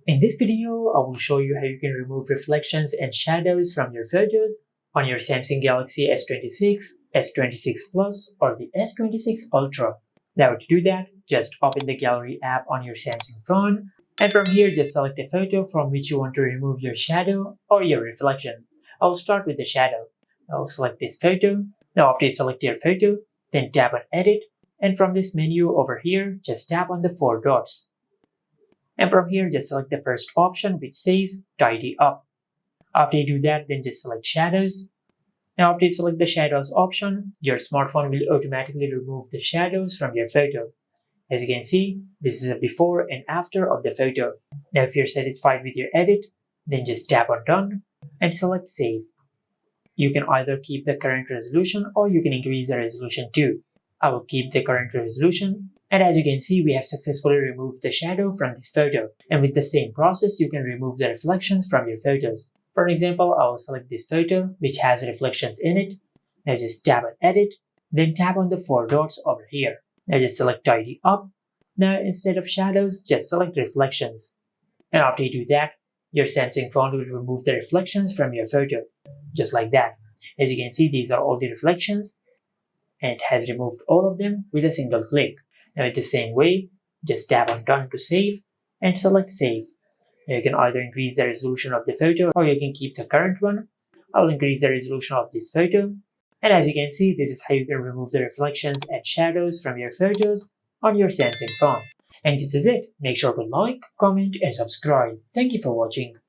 In this video, I will show you how you can remove reflections and shadows from your photos on your Samsung Galaxy S26, S26 Plus, or the S26 Ultra. Now to do that, just open the Gallery app on your Samsung phone, and from here just select a photo from which you want to remove your shadow or your reflection. I'll start with the shadow. I'll select this photo. Now after you select your photo, then tap on Edit, and from this menu over here, just tap on the four dots. And from here, just select the first option which says Tidy Up. After you do that, then just select Shadows. Now after you select the Shadows option, your smartphone will automatically remove the shadows from your photo. As you can see, this is a before and after of the photo. Now if you're satisfied with your edit, then just tap on Done and select Save. You can either keep the current resolution or you can increase the resolution too. I will keep the current resolution, and as you can see, we have successfully removed the shadow from this photo. And with the same process, you can remove the reflections from your photos. For example, I will select this photo which has reflections in it. Now just tap on Edit, then tap on the four dots over here. Now just select Tidy Up. Now instead of shadows, just select reflections. And after you do that, your Samsung phone will remove the reflections from your photo. Just like that. As you can see, these are all the reflections, and it has removed all of them with a single click. Now in the same way, just tap on Done to save and select Save. Now you can either increase the resolution of the photo or you can keep the current one. I will increase the resolution of this photo. And as you can see, this is how you can remove the reflections and shadows from your photos on your Samsung phone. And this is it. Make sure to like, comment and subscribe. Thank you for watching.